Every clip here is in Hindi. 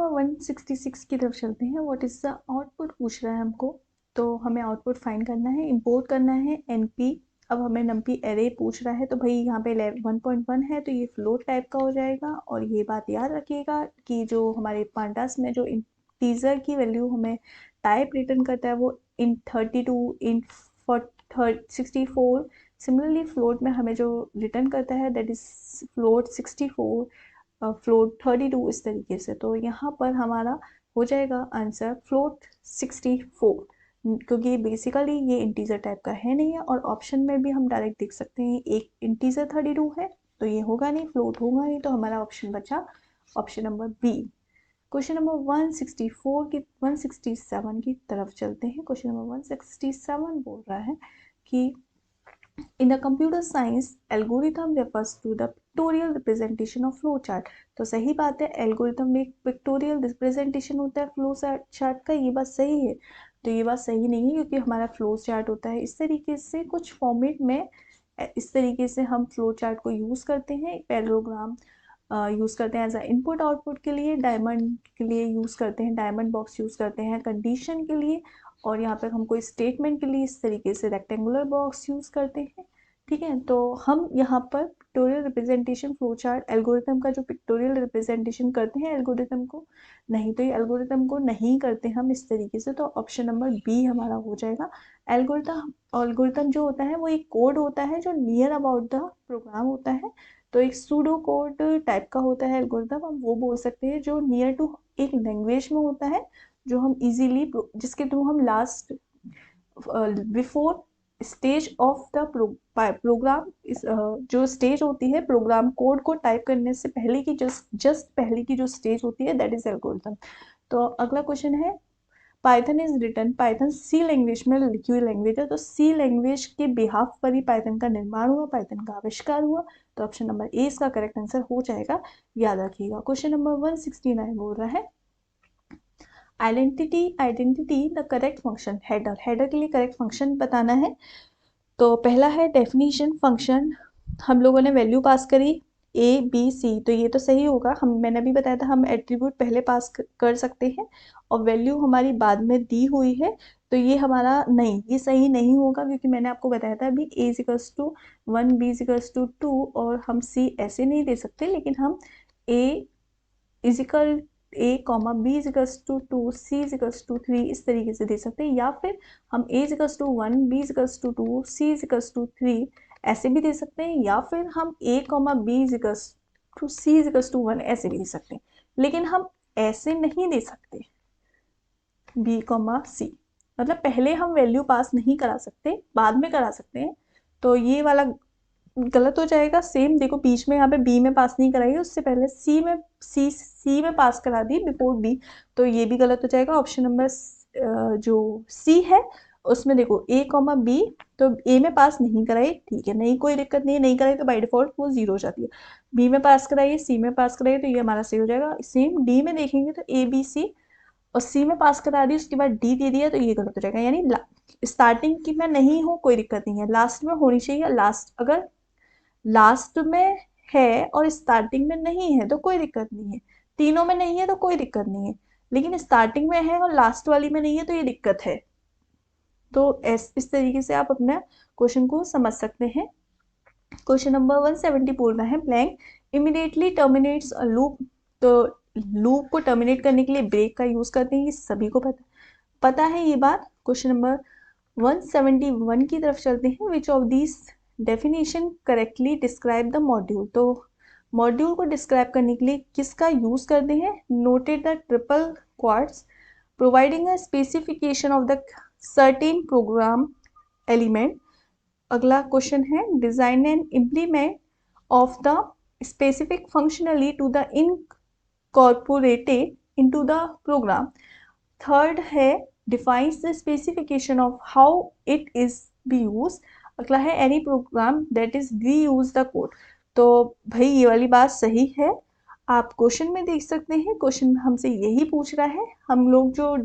नंबर 166 की तरफ चलते हैं। व्हाट इज द आउटपुट पूछ रहा है हमको, तो हमें आउटपुट फाइंड करना है, इंपोर्ट करना है np। अब हमें np एरे पूछ रहा है, तो भाई यहाँ पे 1.1 है तो ये फ्लोट टाइप का हो जाएगा। और ये बात याद रखिएगा कि जो हमारे पांडास में जो इंटीजर की वैल्यू हमें टाइप रिटर्न करता है वो इन 32 इन 64। सिमिलरली फ्लोट में हमें जो रिटर्न करता है दैट इज फ्लोट 64, फ्लोट 32 इस तरीके से। तो यहाँ पर हमारा हो जाएगा आंसर फ्लोट 64, क्योंकि बेसिकली ये इंटीजर टाइप का है नहीं है। और ऑप्शन में भी हम डायरेक्ट देख सकते हैं एक इंटीजर 32 है तो ये होगा नहीं, फ्लोट होगा नहीं, तो हमारा ऑप्शन बचा option number B. Question number 167 की तरफ चलते हैं। क्वेश्चन नंबर 167 बोल रहा है कि In the computer science, algorithm refers to the pictorial representation of flow chart। तो सही बात है, एल्गोरिथम में एक पिक्टोरियल रिप्रेजेंटेशन होता है फ्लो चार्ट का, ये बात सही है। तो ये बात सही नहीं है क्योंकि हमारा फ्लो चार्ट होता है इस तरीके से कुछ फॉर्मेट में। इस तरीके से हम फ्लो चार्ट को यूज़ करते हैं, पैरेललोग्राम यूज़ करते हैं एज अ इनपुट आउटपुट के लिए, डायमंड के लिए यूज़ करते हैं, डायमंड बॉक्स यूज़ करते हैं कंडीशन के लिए, और यहाँ पर हम कोई स्टेटमेंट के लिए इस तरीके से रेक्टेंगुलर बॉक्स यूज़ करते हैं। ठीक है, तो हम यहाँ पर pictorial representation flow chart algorithm का जो पिक्टोरियल रिप्रेजेंटेशन करते हैं एल्गोरिथम को, नहीं तो ये एल्गोरिथम को नहीं करते हम इस तरीके से। तो ऑप्शन नंबर बी हमारा हो जाएगा। एल्गोरिथम जो होता है वो एक कोड होता है जो नियर अबाउट द प्रोग्राम होता है। तो एक सूडो कोड टाइप का होता है एल्गोरिथम, हम वो बोल सकते हैं जो नियर टू एक लैंग्वेज में होता है, जो हम इजीली जिसके थ्रू हम last before stage of the program, जो स्टेज होती है प्रोग्राम कोड को टाइप करने से पहले की जस्ट पहले की जो स्टेज होती है दैट इज एल्गोरिथम। तो अगला क्वेश्चन है, Python is written, Python C language में लिखी हुई लैंग्वेज है, तो सी लैंग्वेज के बिहाफ पर ही पाइथन का निर्माण हुआ, पाइथन का आविष्कार हुआ। तो ऑप्शन नंबर ए इसका करेक्ट आंसर हो जाएगा, याद रखिएगा। क्वेश्चन नंबर 169 बोल रहा है identity the correct function. Header के लिए करेक्ट फंक्शन बताना है। तो पहला है डेफिनेशन फंक्शन, हम लोगों ने वैल्यू पास करी ए बी सी, तो ये तो सही होगा। मैंने अभी बताया था हम एट्रीब्यूट पहले पास कर सकते हैं और वैल्यू हमारी बाद में दी हुई है, तो ये हमारा नहीं, ये सही नहीं होगा क्योंकि मैंने आपको बताया था अभी A equals to 1 B equals to 2 और हम सी ऐसे नहीं दे सकते, लेकिन हम A equal A comma B equals to 2 C equals to 3 इस तरीके से दे सकते हैं, या फिर हम A equals to 1 B equals to 2 C equals to 3 ऐसे भी दे सकते हैं, या फिर हम A comma B equals to C equals to 1 ऐसे भी दे सकते हैं। लेकिन हम ऐसे नहीं दे सकते बी कॉमा सी, मतलब पहले हम वैल्यू पास नहीं करा सकते, बाद में करा सकते हैं। तो ये वाला गलत हो जाएगा। सेम देखो बीच में यहाँ पे बी में पास नहीं कराई, उससे पहले सी में पास करा दी बिफोर बी, तो ये भी गलत हो जाएगा। ऑप्शन नंबर जो सी है उसमें देखो ए कॉमा बी, तो ए में पास नहीं कराई, ठीक है, नहीं कोई दिक्कत नहीं है, नहीं कराई तो बाय डिफॉल्ट वो जीरो हो जाती है। बी में पास कराइए, सी में पास कराइए, तो ये हमारा सही हो जाएगा। सेम डी में देखेंगे तो ए बी सी, और सी में पास करा दी उसके बाद डी दे दिया, तो ये गलत हो जाएगा। यानी स्टार्टिंग की में नहीं हो कोई दिक्कत नहीं है, लास्ट में होनी चाहिए। लास्ट अगर लास्ट में है और स्टार्टिंग में नहीं है तो कोई दिक्कत नहीं है, तीनों में नहीं है तो कोई दिक्कत नहीं है, लेकिन स्टार्टिंग में है और लास्ट वाली में नहीं है तो ये दिक्कत है। तो इस तरीके से आप अपना क्वेश्चन को समझ सकते हैं। क्वेश्चन नंबर 170 बोल रहा है blank immediately terminates a loop. तो लूप को टर्मिनेट करने के लिए ब्रेक का यूज करते हैं, ये सभी को पता है ये बात। क्वेश्चन नंबर 171 की तरफ चलते हैं। Which of this definition correctly describe the module. तो मॉड्यूल को डिस्क्राइब करने के लिए किसका यूज करते हैं, noted the triple quads, providing a specification of the certain program element. अगला क्वेश्चन है design and implement of the specific functionally to the incorporated into the program. Third है defines the specification of how it is be used। अगला है any program that is reuse the code। तो भाई ये वाली बात सही है, आप क्वेश्चन में देख सकते हैं, क्वेश्चन में हमसे यही पूछ रहा है। हम लोग जो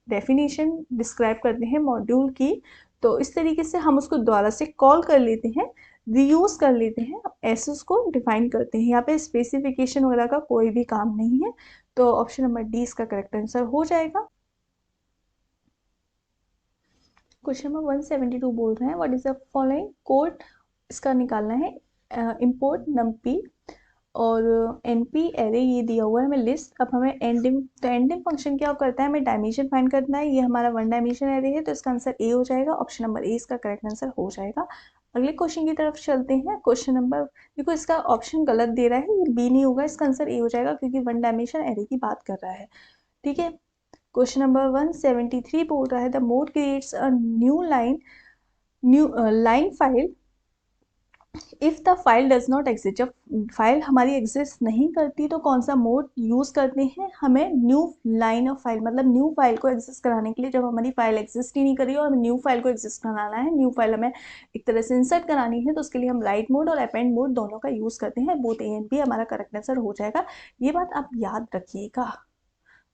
डेफिनेशन डिस्क्राइब करते हैं मॉड्यूल की, तो इस तरीके से हम उसको दोबारा से कॉल कर लेते हैं रीयूज कर लेते हैं, ऐसे उसको डिफाइन करते हैं। यहाँ पे स्पेसिफिकेशन वगैरह का कोई भी काम नहीं है, तो ऑप्शन नंबर डी इसका करेक्ट आंसर हो जाएगा। क्वेश्चन नंबर 172 बोल रहे हैं what is the following code, इसका निकालना है। इंपोर्ट नमपी और एनपी एरे ये दिया हुआ है हमें लिस्ट। अब हमें एंडिंग, तो एंडिंग फंक्शन क्या करता है, हमें डायमेंशन फाइंड करना है। ये हमारा वन डायमेंशन एरे है, तो इसका आंसर ए हो जाएगा। ऑप्शन नंबर ए इसका करेक्ट आंसर हो जाएगा। अगले क्वेश्चन की तरफ चलते हैं। क्वेश्चन नंबर, देखो इसका ऑप्शन गलत दे रहा है, ये बी नहीं होगा, इसका आंसर ए हो जाएगा क्योंकि वन डायमेंशन एरे की बात कर रहा है। ठीक है, क्वेश्चन नंबर 173 बोल रहा है the mode creates a new line file if the file does not exist. जब फाइल हमारी एग्जिस्ट नहीं करती तो कौन सा मोड यूज करते हैं, हमें न्यू लाइन ऑफ फाइल, मतलब न्यू फाइल को एग्जिस्ट कराने के लिए, जब हमारी फाइल एग्जिस्ट ही नहीं करी और हमें न्यू फाइल को एग्जिस्ट कराना है, न्यू फाइल हमें एक तरह से इंसर्ट करानी है, तो उसके लिए हम राइट मोड और अपेंड मोड दोनों का यूज करते हैं। बोथ ए एंड बी हमारा करेक्ट आंसर हो जाएगा, ये बात आप याद रखिएगा।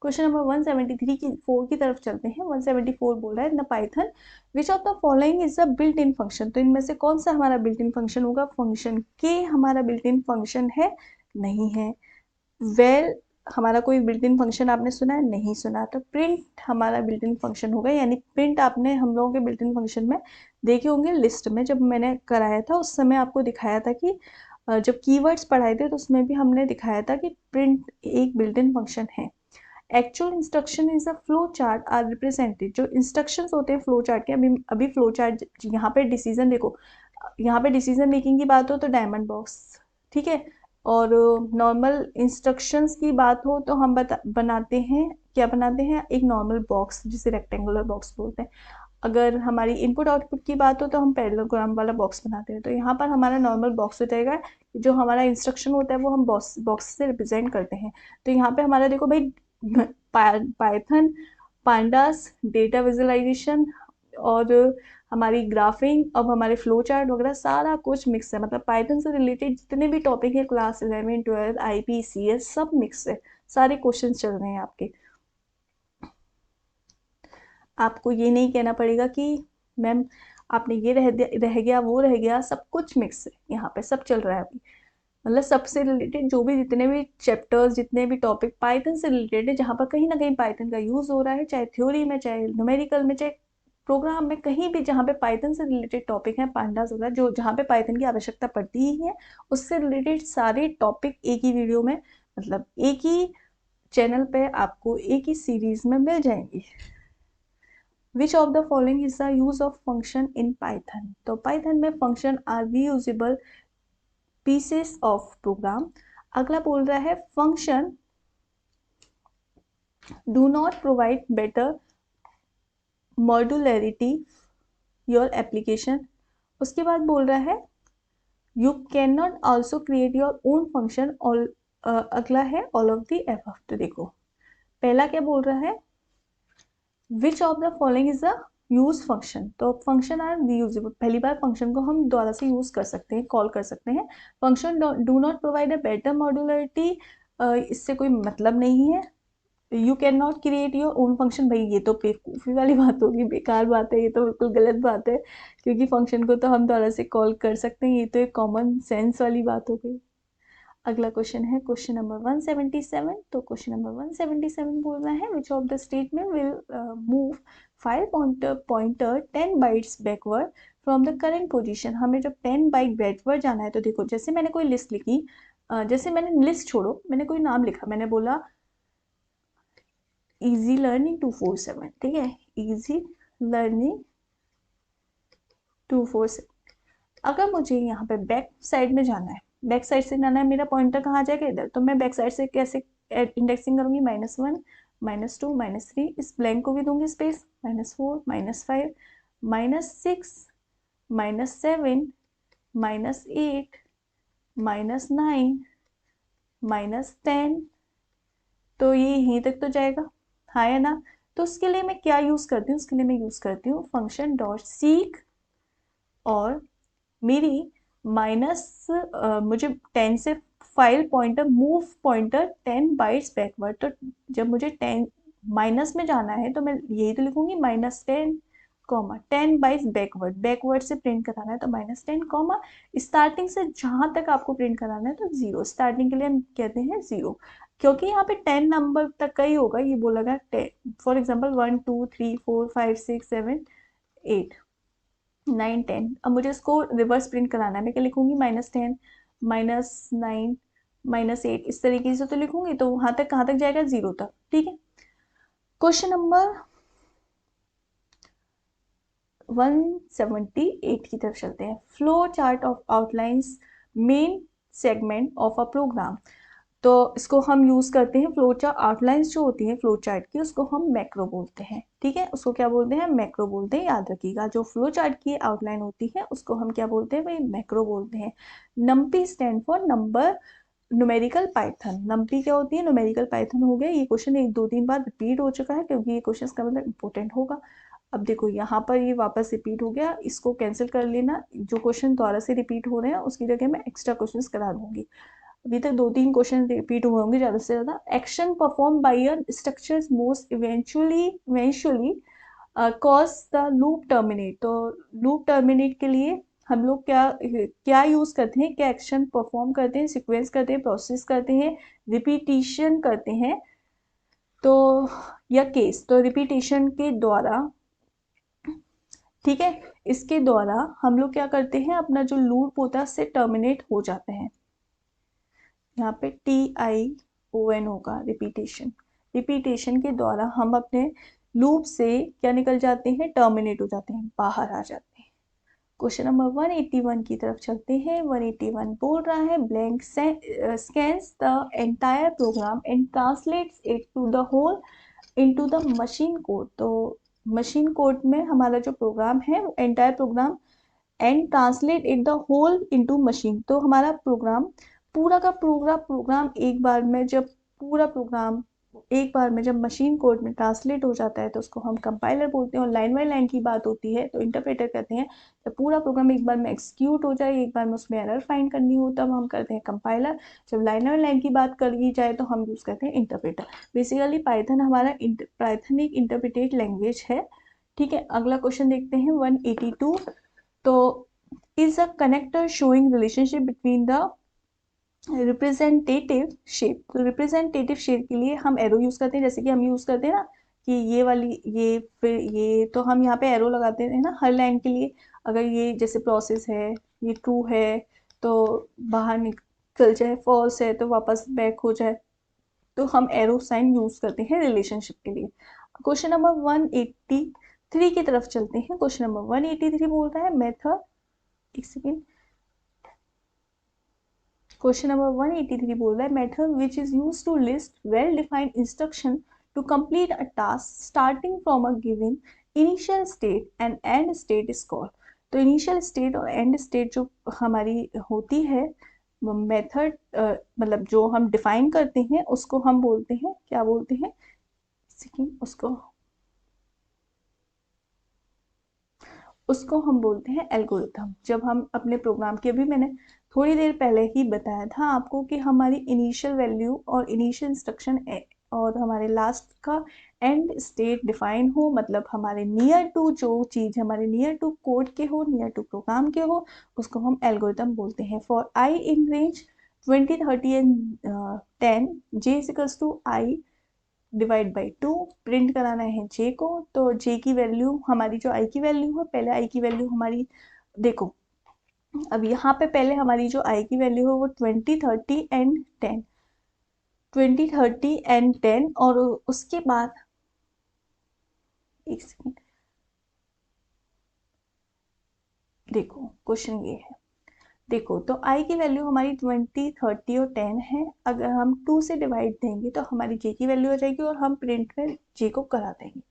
क्वेश्चन नंबर 173 की 4 की तरफ चलते हैं। 174 बोल रहा है in Python which of the following is a built in function. तो इनमें से कौन सा हमारा बिल्ट इन फंक्शन होगा, फंक्शन के हमारा बिल्ट इन फंक्शन है, नहीं है। वेल हमारा कोई बिल्ट इन फंक्शन आपने सुना है, नहीं सुना, तो प्रिंट हमारा बिल्ट इन फंक्शन होगा। यानी प्रिंट आपने हम लोगों के बिल्ट इन फंक्शन में देखे होंगे लिस्ट में, जब मैंने कराया था उस समय आपको दिखाया था कि जब कीवर्ड्स पढ़ाए थे तो उसमें भी हमने दिखाया था कि प्रिंट एक बिल्ट इन फंक्शन है। Actual instruction is a flow chart are represented. जो इंस्ट्रक्शंस होते हैं फ्लो चार्ट के, अभी फ्लो चार्ट, यहाँ पे डिसीजन देखो, यहाँ पे डिसीजन मेकिंग की बात हो तो डायमंड बॉक्स, ठीक है, और नॉर्मल इंस्ट्रक्शंस की बात हो तो हम बनाते हैं, क्या बनाते हैं, एक नॉर्मल बॉक्स जिसे रेक्टेंगुलर बॉक्स बोलते हैं। अगर हमारी इनपुट आउटपुट की बात हो तो हम पैरेललोग्राम वाला बॉक्स बनाते हैं। तो यहाँ पर हमारा नॉर्मल बॉक्स हो जाएगा, जो हमारा इंस्ट्रक्शन होता है वो हम बॉक्स से रिप्रेजेंट करते हैं। तो यहाँ पे हमारा देखो भाई, पाइथन, पांडास, डेटा विजुअलाइजेशन और हमारी ग्राफिंग, अब हमारे फ्लो चार्ट वगैरह सारा कुछ मिक्स है। मतलब पाइथन से रिलेटेड जितने भी टॉपिक है क्लास 11 12 IPCS सब मिक्स है, सारे क्वेश्चन चल रहे हैं आपके। आपको ये नहीं कहना पड़ेगा कि मैम आपने ये रह गया वो रह गया, सब कुछ मिक्स है यहाँ पे, सब चल रहा है अभी। मतलब सबसे रिलेटेड जो भी जितने भी चैप्टर्स, जितने भी टॉपिक पाइथन से रिलेटेड है, जहाँ पर कहीं ना कहीं पाइथन का यूज हो रहा है, चाहे थ्योरी में, चाहे न्यूमेरिकल में, चाहे प्रोग्राम में, कहीं भी जहाँ पे पाइथन से रिलेटेड टॉपिक है, पांडास वगैरह, जो जहाँ पे पाइथन की आवश्यकता पड़ती ही है, उससे रिलेटेड सारे टॉपिक एक ही वीडियो में, मतलब एक ही चैनल पे आपको एक ही सीरीज में मिल जाएंगी। Which of the following is the use of function in Python. तो पाइथन में function are reusable pieces of program. अगला बोल रहा है function do not provide better modularity your application. उसके बाद बोल रहा है you can not also create your own function. All अगला है ऑल ऑफ द एबव। तो देखो पहला क्या बोल रहा है, विच of the following is a use function. तो फंक्शन आर रीयूजेबल, पहली बार फंक्शन को हम दोबारा से यूज कर सकते हैं, कॉल कर सकते हैं। Function do not provide a better modularity, इससे कोई मतलब नहीं है। You can not create your own function, भाई ये तो बेवकूफ़ी वाली बात होगी, बेकार बात है, ये तो बिल्कुल गलत बात है, क्योंकि फंक्शन को तो हम दोबारा से कॉल कर सकते हैं, ये तो एक कॉमन सेंस वाली बात हो गई। अगला क्वेश्चन है क्वेश्चन नंबर 177। तो क्वेश्चन नंबर 177 बोल रहा है विच of the statement will move file pointer 10 bytes backward from the current position. हमें जब 10 बाइट बैकवर्ड जाना है, तो देखो जैसे मैंने कोई लिस्ट लिखी, जैसे मैंने लिस्ट छोड़ो, मैंने कोई नाम लिखा, मैंने बोला इजी लर्निंग 247, ठीक है, इजी लर्निंग 247। अगर मुझे यहाँ पे बैक साइड में जाना है, बैक साइड से जाना है, मेरा पॉइंटर कहाँ जाएगा, इधर, तो मैं बैक साइड से कैसे इंडेक्सिंग करूंगी, -1 -2 -3, इस ब्लैंक को भी दूंगी स्पेस, -4 -5 -6 -7 -8 -9 -10, तो ये यहीं तक तो जाएगा, हाँ या ना। तो उसके लिए मैं क्या यूज करती हूँ, उसके लिए मैं यूज करती हूँ फंक्शन डॉट सीक, और मेरी माइनस मुझे 10 से file pointer move pointer 10 bytes backward. तो जब मुझे 10 माइनस में जाना है तो मैं यही तो लिखूंगी -10 कॉमा 10 बाइस बैकवर्ड, बैकवर्ड से प्रिंट कराना है तो -10 कॉमा स्टार्टिंग से जहां तक आपको प्रिंट कराना है तो 0, स्टार्टिंग के लिए हम कहते हैं 0, क्योंकि यहाँ पे 10 नंबर तक का ही होगा, ये बोला गया 10, फॉर एग्जाम्पल 1 2 3 4 5 6 7 8 9 10। अब मुझे इसको रिवर्स प्रिंट कराना है, मैं क्या लिखूंगी -10 -9 -8, इस तरीके से तो लिखूंगी, तो वहां तक कहाँ तक जाएगा 0 तक, ठीक है। क्वेश्चन नंबर 178 की तरफ चलते हैं। Flow chart of outlines main segment of a program, तो इसको हम यूज करते हैं फ्लो चार्ट, आउटलाइंस जो होती है फ्लो चार्ट की उसको हम मैक्रो बोलते हैं, ठीक है, उसको क्या बोलते हैं, मैक्रो बोलते हैं, याद रखिएगा, जो फ्लो चार्ट की आउटलाइन होती है उसको हम क्या बोलते हैं भाई, मैक्रो बोलते हैं। NumPy stand for number numerical Python, NumPy क्या होती है, न्यूमेरिकल पाइथन हो गया, ये क्वेश्चन 1 2 3 बार रिपीट हो चुका है क्योंकि ये क्वेश्चन का मतलब इंपॉर्टेंट होगा। अब देखो यहाँ पर ये वापस रिपीट हो गया, इसको कैंसिल कर लेना, जो क्वेश्चन दोबारा से रिपीट हो रहे हैं उसकी जगह मैं एक्स्ट्रा क्वेश्चन करा दूंगी। अभी तक 2 3 क्वेश्चन रिपीट हुए होंगे ज्यादा से ज्यादा। Action perform by a structure most eventually cause the loop terminate, तो लूप टर्मिनेट के लिए हम लोग क्या क्या यूज करते हैं, क्या एक्शन परफॉर्म करते हैं, सीक्वेंस करते हैं, प्रोसेस करते हैं, रिपीटिशन करते हैं, तो या केस, तो रिपीटिशन के द्वारा, ठीक है, इसके द्वारा हम लोग क्या करते हैं, अपना जो लूप होता है उससे टर्मिनेट हो जाते हैं। यहाँ पे TION होगा, रिपीटेशन, रिपीटेशन के द्वारा हम अपने लूप से क्या निकल जाते हैं, टर्मिनेट हो जाते हैं, बाहर आ जाते हैं। क्वेश्चन नंबर 181 की तरफ चलते हैं। 181 बोल रहा है blank scans the entire program and translates it to the whole into the machine code, तो मशीन कोड में हमारा जो प्रोग्राम है entire program and translate it the whole into machine, तो हमारा प्रोग्राम पूरा का पूरा प्रोग्राम एक बार में, जब पूरा प्रोग्राम एक बार में जब मशीन कोड में ट्रांसलेट हो जाता है तो उसको हम कंपाइलर बोलते हैं, और लाइन बाय लाइन की बात होती है तो इंटरप्रेटर कहते हैं। जब पूरा प्रोग्राम एक बार में एक्सिक्यूट हो जाए, एक बार में उसमें एरर फाइंड करनी हो तब हम करते हैं कंपाइलर, जब लाइन बाय लाइन की बात करी जाए तो हम यूज करते हैं इंटरप्रेटर। बेसिकली पाइथन हमारा पाइथन एक इंटरप्रेटेड लैंग्वेज है, ठीक है। अगला क्वेश्चन देखते हैं 182, तो is a connector showing relationship between the representative shape, तो रिप्रेजेंटेटिव शेप के लिए हम एरो यूज करते हैं, जैसे कि हम यूज करते हैं ना कि ये वाली, ये फिर ये, तो हम यहाँ पे एरो लगाते हैं ना हर लाइन के लिए। अगर ये जैसे प्रोसेस है, ये ट्रू है तो बाहर निकल जाए, फॉल्स है तो वापस बैक हो जाए, तो हम एरो साइन यूज करते हैं रिलेशनशिप के लिए। क्वेश्चन नंबर 183 की तरफ चलते हैं। क्वेश्चन नंबर 183 बोल रहा है मेथड, एक सेकेंड, क्वेश्चन नंबर 183 बोल रहा है method which is use to list well defined instruction to complete a task starting from a given initial state and end state is called, तो इनिशियल स्टेट और एंड स्टेट जो हमारी होती है मेथड, मतलब जो हम डिफाइन करते हैं उसको हम बोलते हैं, क्या बोलते हैं, उसको हम बोलते हैं एल्गोरिथम। जब हम अपने प्रोग्राम के, अभी मैंने थोड़ी देर पहले ही बताया था आपको कि हमारी इनिशियल वैल्यू और इनिशियल इंस्ट्रक्शन और हमारे लास्ट का एंड स्टेट डिफाइन हो, मतलब हमारे नियर टू जो चीज हमारे नियर टू कोड के हो, नियर टू प्रोग्राम के हो, उसको हम एल्गोरिथम बोलते हैं। For i in range 20 30 and 10 j equals to i divide by 2, print कराना है j को, तो j की वैल्यू, हमारी जो i की वैल्यू है, पहले i की वैल्यू हमारी देखो, अब यहाँ पे पहले हमारी जो i की वैल्यू है वो 20 30 एंड 10, 20 30 एंड 10, और उसके बाद एक सेकेंड, देखो क्वेश्चन ये है, देखो तो i की वैल्यू हमारी 20 30 और 10 है, अगर हम 2 से डिवाइड देंगे तो हमारी j की वैल्यू आ जाएगी और हम प्रिंट में j को करा देंगे।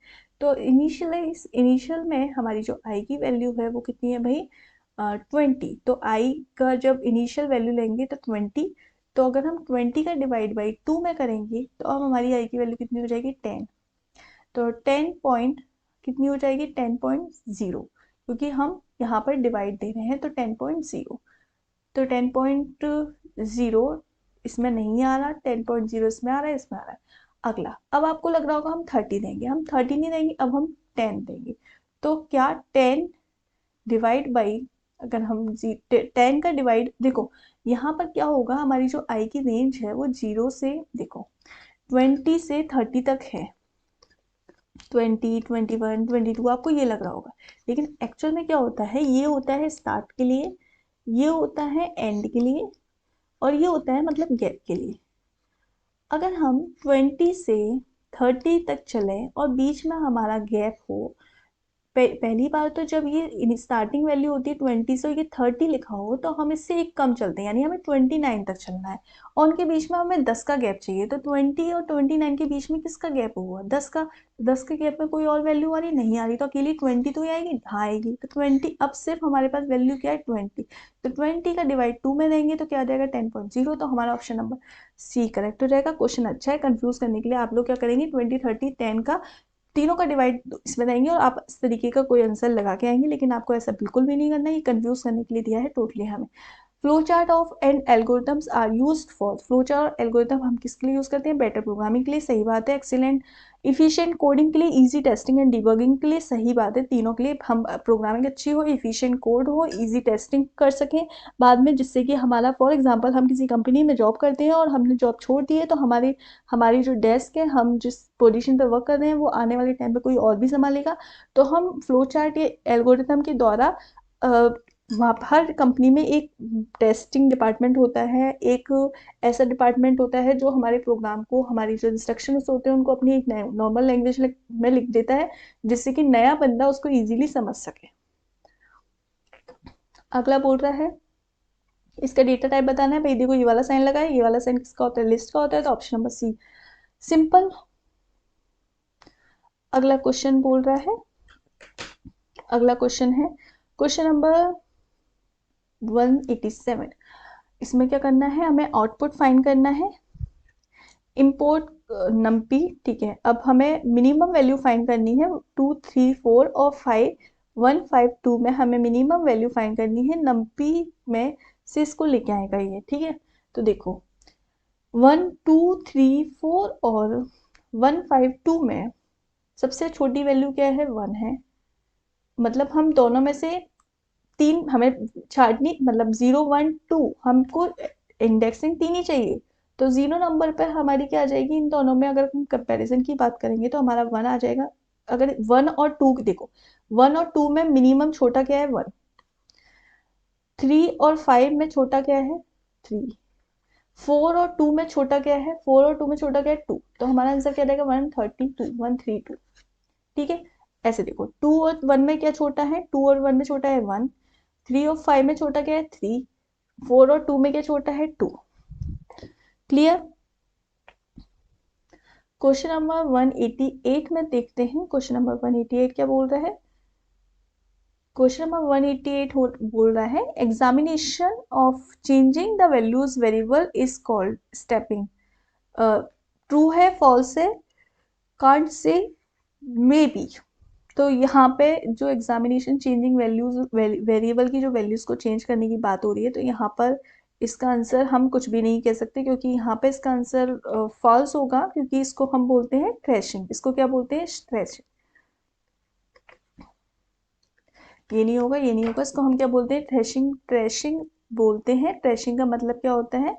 तो इनिशियल में हमारी जो i की वैल्यू है वो कितनी है भाई, 20, तो i का जब इनिशियल वैल्यू लेंगे तो 20, तो अगर हम 20 का डिवाइड बाई 2 में करेंगे तो अब हमारी i की वैल्यू कितनी हो जाएगी 10, तो 10 पॉइंट कितनी हो जाएगी 10.0, क्योंकि हम यहाँ पर डिवाइड दे रहे हैं तो 10.0, तो 10.0 इसमें नहीं आ रहा, 10.0 इसमें आ रहा है, इसमें आ रहा है। अगला, अब आपको लग रहा होगा हम 30 देंगे, हम 30 नहीं देंगे, अब हम 10 देंगे, तो क्या 10 डिवाइड बाई, अगर हम 10 का डिवाइड, देखो यहाँ पर क्या होगा, हमारी जो आई की रेंज है वो 0 से, देखो 20 से 30 तक है, 20, 21, 22 आपको ये लग रहा होगा, लेकिन एक्चुअल में क्या होता है, ये होता है स्टार्ट के लिए, ये होता है एंड के लिए, और ये होता है मतलब गैप के लिए। अगर हम 20 से 30 तक चलें और बीच में हमारा गैप हो, पहली बार तो जब ये स्टार्टिंग वैल्यू होती है 20 से, ये 30 लिखा हो तो हम इससे एक कम चलते हैं, यानी हमें 29 तक चलना है, और उनके बीच में हमें 10 का गैप चाहिए, तो 20 और 29 के बीच में किसका गैप हुआ, 10 का। 10 के गैप में कोई और वैल्यू आ रही नहीं आ रही, तो अकेली 20 तो ही आएगी, हाँ आएगी, तो 20, अब सिर्फ हमारे पास वैल्यू क्या है 20, तो 20 का डिवाइड 2 में देंगे तो क्या आ जाएगा 10.0, तो हमारा ऑप्शन नंबर सी करेक्ट हो जाएगा। क्वेश्चन अच्छा है, कंफ्यूज करने के लिए आप लोग क्या करेंगे, 20, 30, 10 का तीनों का डिवाइड इसमें देंगे और आप इस तरीके का कोई आंसर लगा के आएंगे, लेकिन आपको ऐसा बिल्कुल भी नहीं करना है, ये कंफ्यूज करने के लिए दिया है टोटली हमें। Flow chart of and algorithms are used for, flow chart और एल्गोरिथम हम किसके लिए यूज करते हैं, बेटर प्रोग्रामिंग के लिए, सही बात है, एक्सीलेंट इफिशिएंट कोडिंग के लिए, इजी टेस्टिंग एंड डिबगिंग के लिए, सही बात है, तीनों के लिए, हम प्रोग्रामिंग अच्छी हो, इफिशिएंट कोड हो, इजी टेस्टिंग कर सकें बाद में, जिससे कि हमारा, फॉर एग्जांपल हम किसी कंपनी में जॉब करते हैं और हमने जॉब छोड़ दी है, तो हमारी जो डेस्क है, हम जिस पोजीशन पर वर्क कर रहे हैं वो आने वाले टाइम पे कोई और भी संभालेगा, तो हम फ्लो चार्ट या एल्गोरिथम के द्वारा वहाँ हर कंपनी में एक टेस्टिंग डिपार्टमेंट होता है, एक ऐसा डिपार्टमेंट होता है जो हमारे प्रोग्राम को, हमारी जो इंस्ट्रक्शंस होते हैं उनको अपनी एक नॉर्मल लैंग्वेज में लिख देता है, जिससे कि नया बंदा उसको इजीली समझ सके। अगला बोल रहा है इसका डेटा टाइप बताना है, भाई देखो ये वाला साइन लगा है, ये वाला साइन किसका होता है, लिस्ट का होता है, तो ऑप्शन नंबर सी सिंपल। अगला क्वेश्चन बोल रहा है, अगला क्वेश्चन है क्वेश्चन नंबर 187। इसमें क्या करना है, हमें आउटपुट फाइंड करना है, इम्पोर्ट नम्पी, ठीक है। अब हमें मिनिमम वैल्यू फाइंड करनी है, 2, 3, 4 और 5, 1, 5, 2 में हमें मिनिमम वैल्यू फाइंड करनी है, नम्पी में से इसको लेके आएगा ये, ठीक है। तो देखो 1, 2, 3, 4 और 1, 5, 2 में सबसे छोटी वैल्यू क्या है, 1 है, मतलब हम दोनों में से तीन हमें छाटनी, मतलब 0, 1, 2 हमको इंडेक्सिंग तीन ही चाहिए, तो 0 नंबर पर हमारी क्या आ जाएगी, इन दोनों में अगर हम कंपैरिजन की बात करेंगे तो हमारा 1 आ जाएगा। अगर 1 और 2 देखो, 1 और 2 में मिनिमम छोटा क्या है 1, 3 और 5 में छोटा क्या है 3, 4 और 2 में छोटा क्या है, 4 और 2 में छोटा क्या है 2, तो हमारा आंसर क्या रहेगा 132, 132, ठीक है। ऐसे देखो 2 और 1 में क्या छोटा है, 2 और 1 में छोटा है 1, 3 और 5 में छोटा क्या है 3, 4 और 2 में क्या छोटा है 2, क्लियर। क्वेश्चन नंबर 188 में देखते हैं, क्वेश्चन नंबर 188 क्या बोल रहा है, क्वेश्चन नंबर 188 बोल रहा है examination of changing the values variable is called stepping, true है फॉल्स है, कांट से, मे बी। तो यहाँ पे जो एग्जामिनेशन चेंजिंग वैल्यूज वेरिएबल की जो वैल्यूज को चेंज करने की बात हो रही है, तो यहाँ पर इसका आंसर हम कुछ भी नहीं कह सकते, क्योंकि यहाँ पे इसका आंसर फॉल्स होगा, क्योंकि इसको हम बोलते हैं थ्रेशिंग, इसको क्या बोलते हैं थ्रेशिंग, ये नहीं होगा, ये नहीं होगा, इसको हम क्या बोलते हैं थ्रेशिंग, थ्रेशिंग बोलते हैं। थ्रेशिंग का मतलब क्या होता है,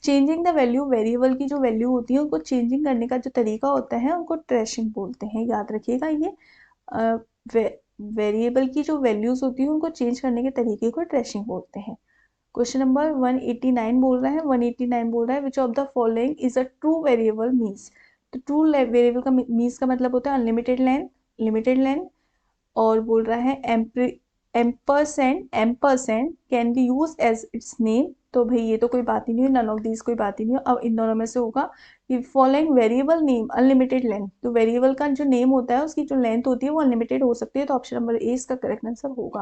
चेंजिंग द वैल्यू, वेरिएबल की जो वैल्यू होती है उनको चेंजिंग करने का जो तरीका होता है उनको थ्रेशिंग बोलते हैं, याद रखिएगा ये। वेरिएबल की जो वैल्यूज होती है उनको चेंज करने के तरीके को थ्रेशिंग बोलते हैं। क्वेश्चन नंबर 189 बोल रहा है, 189 बोल रहा है विच of the following is a true variable means, तो ट्रू वेरिएबल का मीन्स का मतलब होता है अनलिमिटेड लेंथ, लिमिटेड लेंथ, और बोल रहा है ampersand, ampersand can be use as its name, तो भाई ये तो कोई बात ही नहीं है, नन ऑफ दीज कोई बात ही नहीं है। अब इन दोनों में से होगा कि following variable name unlimited length, तो वेरिएबल का जो नेम होता है उसकी जो लेंथ होती है वो अनलिमिटेड हो सकती है, तो ऑप्शन नंबर ए इसका करेक्ट आंसर होगा।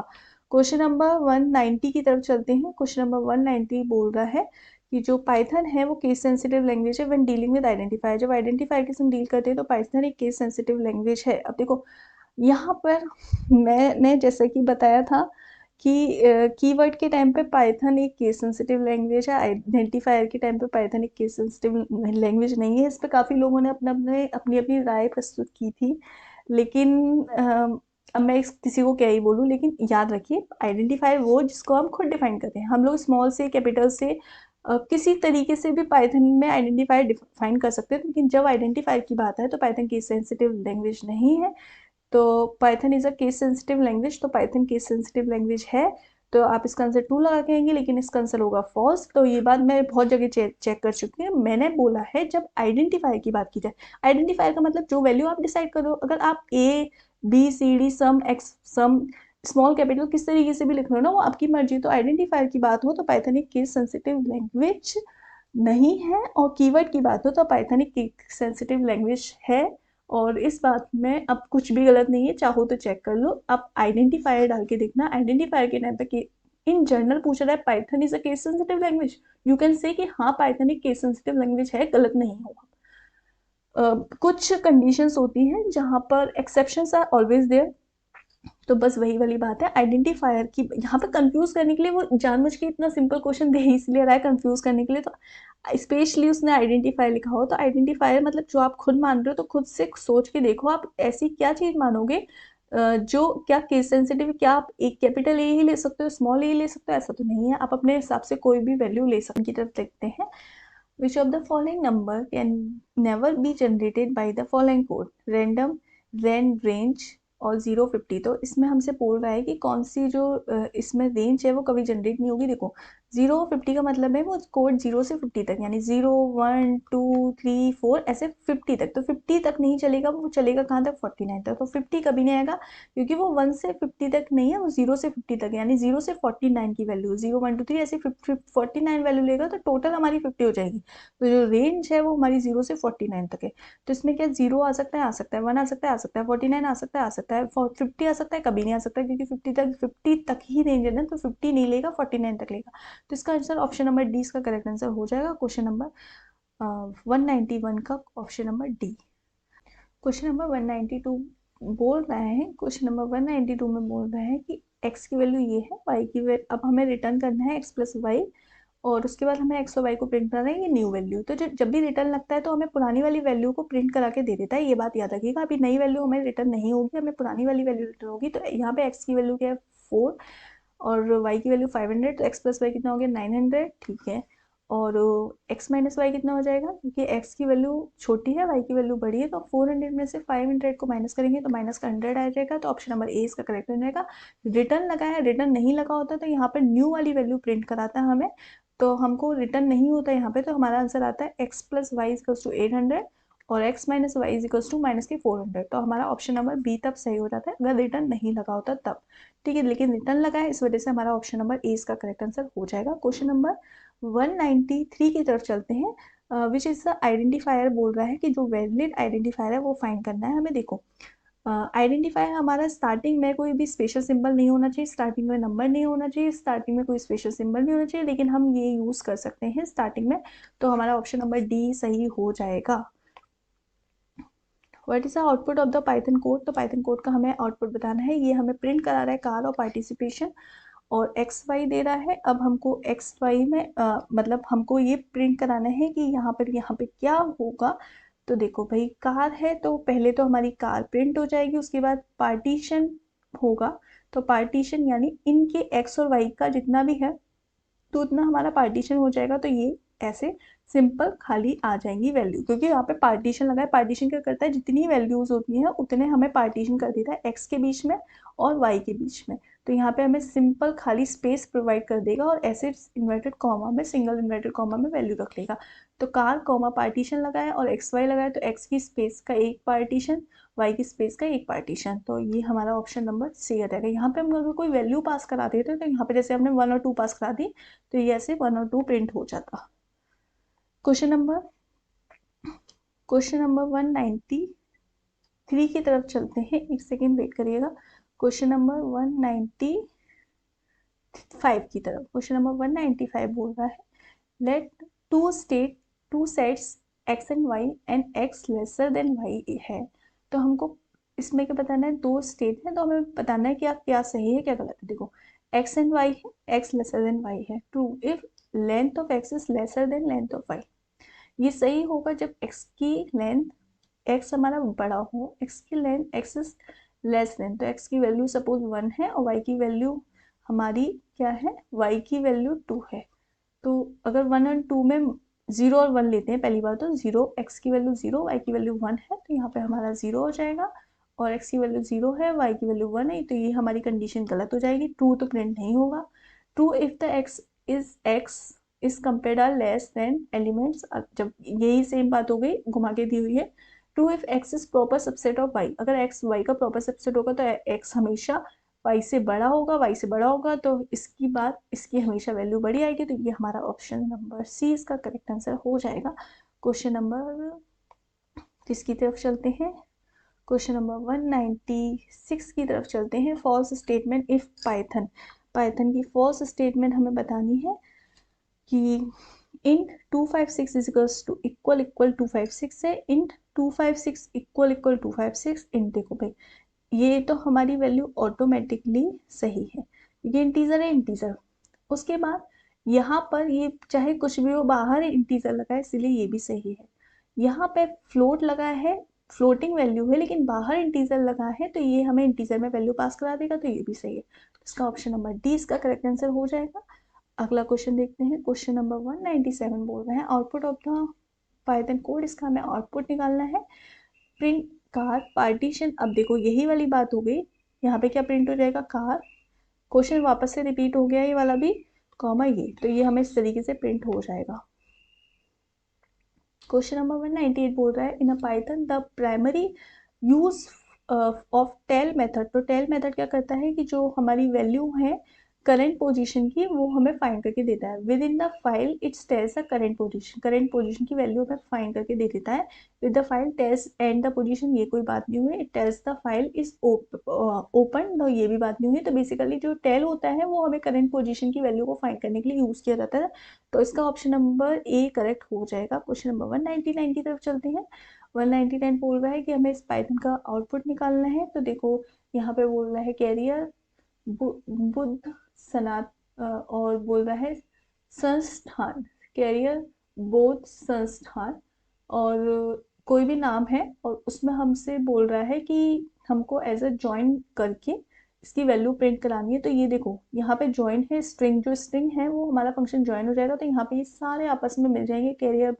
क्वेश्चन नंबर 190 की तरफ चलते हैं। क्वेश्चन नंबर 190 बोल रहा है कि जो पाइथन है वो केस सेंसिटिव लैंग्वेज है व्हेन डीलिंग विद आइडेंटिफायर, जब आइडेंटिफायर के संग डील करते हैं तो पाइथन एक केस सेंसिटिव लैंग्वेज है। अब देखो यहाँ पर मैंने जैसे कि बताया था कि कीवर्ड के टाइम पे पाइथन एक केस सेंसिटिव लैंग्वेज है, आइडेंटिफायर के टाइम पे पाइथन एक केस सेंसिटिव लैंग्वेज नहीं है। इस पे काफ़ी लोगों ने अपनी अपनी राय प्रस्तुत की थी, लेकिन अब मैं किसी को क्या ही बोलूँ, लेकिन याद रखिए आइडेंटिफायर वो जिसको हम खुद डिफाइन करते हैं। हम लोग स्मॉल से कैपिटल से किसी तरीके से भी पाइथन में आइडेंटिफायर डिफाइन कर सकते हैं, लेकिन जब आइडेंटिफायर की बात है तो पाइथन केस सेंसिटिव लैंग्वेज नहीं है। तो Python is a case sensitive language, तो पाइथन केस सेंसिटिव लैंग्वेज है। तो आप इसका आंसर 2 लगा के आएंगे, लेकिन इसका आंसर होगा फॉल्स। तो ये बात मैं बहुत जगह चेक कर चुकी हूँ। मैंने बोला है जब आइडेंटिफायर की बात की जाए, आइडेंटिफायर का मतलब जो वैल्यू आप डिसाइड करो। अगर आप A B C D some X some small capital किस तरीके से भी लिख रहे हो ना, वो आपकी मर्जी। तो आइडेंटिफायर की बात हो तो पाइथन एक केस सेंसिटिव लैंग्वेज नहीं है, और कीवर्ड की बात हो तो पाइथन एक केस सेंसिटिव लैंग्वेज है। और इस बात में अब कुछ भी गलत नहीं है, चाहो तो चेक कर लो। आप आइडेंटिफायर डाल के देखना, आइडेंटिफायर के नाम पे इन जनरल पूछा रहा है Python is a case sensitive language, you can say कि हाँ पाइथन एक केस सेंसिटिव लैंग्वेज है, गलत नहीं होगा। कुछ कंडीशंस होती हैं जहाँ पर एक्सेप्शंस आर ऑलवेज देयर। तो बस वही वाली बात है आइडेंटिफायर की, यहाँ पे कंफ्यूज करने के लिए वो जानबूझ के इतना सिंपल क्वेश्चन दे ही इसलिए रहा है कंफ्यूज करने के लिए। तो स्पेशली उसने आइडेंटिफायर लिखा हो, तो आइडेंटिफायर मतलब जो आप खुद मान रहे हो, तो खुद से सोच के देखो आप ऐसी क्या चीज़ मानोगे जो क्या केस सेंसिटिव, क्या आप एक कैपिटल ए ही ले सकते हो, स्मॉल ए ले सकते हो, ऐसा तो नहीं है। आप अपने हिसाब से कोई भी वैल्यू ले सकते की तरफ देखते हैं। Which of the following number can never be generated by the following code, random, range और 050। तो इसमें हमसे बोल रहा है कि कौन सी जो इसमें रेंज है वो कभी जनरेट नहीं होगी। देखो 050 का मतलब है वो कोड 0 से 50 तक, यानी 0 1 2 3 4 ऐसे 50 तक। तो 50 तक नहीं चलेगा, वो चलेगा कहाँ तक, 49 तक। तो 50 कभी नहीं आएगा, क्योंकि वो 1 से 50 तक नहीं है, वो 0 से 50 तक, यानी 0 से 49 की वैल्यू, 0 1 2 3 ऐसे 49 वैल्यू लेगा, तो टोटल हमारी 50 हो जाएगी। तो जो रेंज है वो हमारी 0 से 49 तक है। तो इसमें क्या 0 आ सकता है, आ सकता है, 1 आ सकता है, आ सकता है, 49 आ सकता है, आ सकता है, 50 आ सकता है, कभी नहीं आ सकता, क्योंकि 50 तक ही रेंज है ना, तो 50 नहीं लेगा, 49 तक लेगा। तो इसका आंसर ऑप्शन नंबर डी इसका करेक्ट आंसर हो जाएगा, क्वेश्चन नंबर 191 का option number D. Question number 192 बोल रहे हैं, क्वेश्चन नंबर 192 में बोल रहे हैं कि x की वैल्यू ये है, y की वैल्यू, अब हमें रिटर्न करना है x प्लस वाई, और उसके बाद हमें x और y को प्रिंट करना है, ये न्यू वैल्यू। तो जब भी रिटर्न लगता है तो हमें पुरानी वाली वैल्यू को प्रिंट करा के दे देता है, ये बात याद रखिएगा। अभी नई वैल्यू हमें रिटर्न नहीं होगी, हमें पुरानी वाली वैल्यू रिटर्न होगी। तो यहाँ पे x की वैल्यू क्या है 4, और y की वैल्यू 500, तो x प्लस वाई कितना हो गया 900, ठीक है। और x माइनस वाई कितना हो जाएगा, क्योंकि x की वैल्यू छोटी है, y की वैल्यू बड़ी है, तो 400 में से 500 को माइनस करेंगे तो माइनस का 100 आ जाएगा। तो ऑप्शन नंबर ए इसका करेक्ट हो जाएगा। रिटर्न लगा है, रिटर्न नहीं लगा होता तो यहाँ पर न्यू वाली वैल्यू प्रिंट कराता है हमें, तो हमको रिटर्न नहीं होता यहाँ पे। तो हमारा आंसर आता है x plus Y equals to 800 और x minus Y equals to minus के 400। तो हमारा ऑप्शन नंबर बी तब सही हो जाता है अगर रिटर्न नहीं लगा होता तब, ठीक है। लेकिन रिटर्न लगा है, इस वजह से हमारा ऑप्शन नंबर ए इसका करेक्ट आंसर हो जाएगा। क्वेश्चन नंबर 193 की तरफ चलते हैं। विच इज द आइडेंटिफायर, बोल रहा है कि जो वैलिड आइडेंटिफायर है वो फाइंड करना है हमें। देखो आइडेंटिफायर हमारा स्टार्टिंग में कोई भी स्पेशल सिंबल नहीं होना चाहिए, स्टार्टिंग में नंबर नहीं होना चाहिए, स्टार्टिंग में कोई स्पेशल सिंबल नहीं होना चाहिए, लेकिन हम ये यूज कर सकते हैं स्टार्टिंग में। तो हमारा ऑप्शन नंबर डी सही हो जाएगा। What is the output of the Python code, तो पाइथन कोड का हमें आउटपुट बताना है। ये हमें प्रिंट करा रहा है कार और पार्टिसिपेशन, और एक्स वाई दे रहा है। अब हमको एक्स वाई में मतलब हमको ये प्रिंट कराना है कि यहाँ पे क्या होगा। तो देखो भाई कार है, तो पहले तो हमारी कार प्रिंट हो जाएगी, उसके बाद पार्टीशन होगा। तो पार्टीशन यानी इनके एक्स और वाई का जितना भी है तो उतना हमारा पार्टीशन हो जाएगा। तो ये ऐसे सिंपल खाली आ जाएंगी वैल्यू, क्योंकि यहाँ पे पार्टीशन लगा है। पार्टीशन क्या करता है, जितनी वैल्यूज होती हैं उतने हमें पार्टीशन कर देता है एक्स के बीच में और वाई के बीच में। तो यहाँ पे हमें सिंपल खाली स्पेस प्रोवाइड कर देगा, और ऐसे इन्वर्टेड कॉमा में, सिंगल इन्वर्टेड कॉमा में वैल्यू रख लेगा। तो कार कॉमा पार्टीशन लगा है और एक्स वाई लगा है, तो एक्स की स्पेस का एक पार्टीशन, वाई की स्पेस का एक पार्टीशन। तो ये हमारा ऑप्शन नंबर सी आ जाएगा। यहाँ पे हम अगर कोई वैल्यू पास करा देते तो यहाँ पे जैसे हमने 1 और 2 पास करा दी, तो ये ऐसे 1 और 2 प्रिंट हो जाता। क्वेश्चन नंबर 193 की तरफ चलते हैं, एक सेकेंड वेट करिएगा। क्वेश्चन नंबर 195 की तरफ, क्वेश्चन नंबर 195 बोल रहा है let two sets X and Y and X lesser than Y है। तो हमको इसमें क्या बताना है, दो स्टेट है, तो हमें बताना है कि आप क्या सही है क्या गलत है। देखो एक्स एंड वाई है, एक्स लेसर देन वाई है, true if length of X is lesser than length of Y. ये सही होगा जब x की लेंथ, x हमारा बड़ा हो, x की लेंथ लेस देन, तो x की वैल्यू सपोज 1 है और y की वैल्यू हमारी क्या है, y की वैल्यू 2 है। तो अगर 1 और 2 में 0 और 1 लेते हैं पहली बार, तो 0 x की वैल्यू 0 y की वैल्यू 1 है, तो यहाँ पे हमारा 0 हो जाएगा, और x की वैल्यू 0 है y की वैल्यू 1 है, तो ये हमारी कंडीशन गलत हो जाएगी, ट्रू तो प्रिंट नहीं होगा। True if the x is compared are less than elements, जब यही सेम बात हो गई घुमा के दी हुई है। True if x is proper subset of y, अगर x y का प्रॉपर सबसेट होगा तो x हमेशा y से बड़ा होगा, y से बड़ा होगा तो इसकी बात, इसकी हमेशा वैल्यू बड़ी आएगी, तो ये हमारा ऑप्शन नंबर सी इसका करेक्ट आंसर हो जाएगा। क्वेश्चन नंबर किसकी तरफ चलते हैं, क्वेश्चन नंबर 196 की तरफ चलते हैं। False statement if Python, Python की फॉल्स स्टेटमेंट हमें बतानी है कि int 256 इज इक्वल इक्वल 256 है, int 256 इक्वल इक्वल 256, int देखो भाई ये तो हमारी वैल्यू ऑटोमेटिकली सही है, ये इंटीजर है इंटीजर। उसके बाद यहाँ पर ये चाहे कुछ भी हो, बाहर इंटीजर लगा है इसलिए ये भी सही है। यहाँ पे फ्लोट लगा है, फ्लोटिंग वैल्यू है, लेकिन बाहर इंटीजर लगा है तो ये हमें इंटीजर में वैल्यू पास करा देगा, तो ये भी सही है। इसका ऑप्शन नंबर डी इसका करेक्ट आंसर हो जाएगा। अगला क्वेश्चन देखते हैं, क्वेश्चन नंबर 197 बोल रहे हैं output of the Python code, इसका हमें आउटपुट निकालना है। प्रिंट कार पार्टीशन, अब देखो यही वाली बात हो गई, यहाँ पे क्या प्रिंट हो जाएगा, कार। क्वेश्चन वापस से रिपीट हो गया ये वाला भी, कॉमा ये, तो ये हमें इस तरीके से प्रिंट हो जाएगा। क्वेश्चन नंबर 198 बोल रहा है in a Python the primary use of tail method, तो टेल मेथड क्या करता है कि जो हमारी वैल्यू है करंट पोजीशन की वो हमें फाइंड करके देता है। Within the file it's tells the current position की वैल्यू हमें फाइंड करके दे देता है। With the file tells and the position, ये कोई बात नहीं हुई, it tells the file is open, तो ये भी बात नहीं हुई। तो बेसिकली जो टेल होता है वो हमें करंट पोजीशन की वैल्यू को फाइंड करने के लिए यूज किया जाता है, तो इसका ऑप्शन नंबर ए करेक्ट हो जाएगा। क्वेश्चन नंबर 199 की तरफ चलते हैं। 199 बोल रहा है कि हमें इस पाइथन का आउटपुट निकालना है, तो देखो यहाँ पे बोल रहा है कैरियर बुद्ध सनात और बोल रहा है संस्थान, कैरियर बोध संस्थान, और कोई भी नाम है और उसमें हमसे बोल रहा है कि हमको एज अ ज्वाइन करके इसकी वैल्यू प्रिंट करानी है। तो ये देखो यहाँ पे ज्वाइन है, स्ट्रिंग, जो स्ट्रिंग है वो हमारा फंक्शन ज्वाइन हो जाएगा, तो यहाँ पे ये सारे आपस में मिल जाएंगे, कैरियर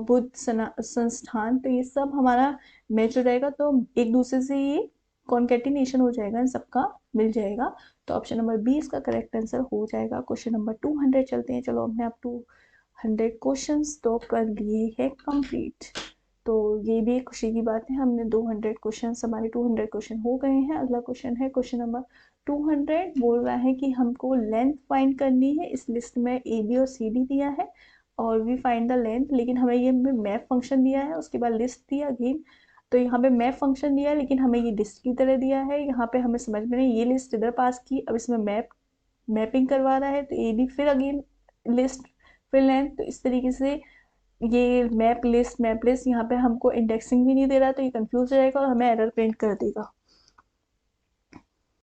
बुद्ध संस्थान, तो ये सब हमारा मैच हो जाएगा, तो एक दूसरे से ये कॉन्केटिनेशन हो जाएगा, इन सबका मिल जाएगा, तो ऑप्शन नंबर बी इसका करेक्ट आंसर हो जाएगा। क्वेश्चन नंबर 200 चलते हैं। चलो हमने अब 200 क्वेश्चंस तो कर लिए हैं कंप्लीट, तो ये भी एक खुशी की बात है, हमने 200 क्वेश्चन, हमारे 200 क्वेश्चन हो गए हैं। अगला क्वेश्चन है क्वेश्चन नंबर 200, बोल रहा है कि हमको लेंथ फाइंड करनी है। इस लिस्ट में ए बी और सी डी दिया है और वी फाइंड द लेंथ, लेकिन हमें ये मैप फंक्शन दिया है, उसके बाद लिस्ट दिया अगेन, तो यहाँ पे मैप फंक्शन दिया है लेकिन हमें ये लिस्ट की तरह दिया है। यहाँ पे हमें समझ में नहीं, ये लिस्ट इधर पास की, अब इसमें मैपिंग करवा रहा है, तो ए बी फिर अगेन लिस्ट फिर लेंथ, तो इस तरीके से ये मैप लिस्ट यहाँ पे हमको इंडेक्सिंग भी नहीं दे रहा, तो ये कंफ्यूज हो जाएगा और हमें एरर प्रिंट कर देगा।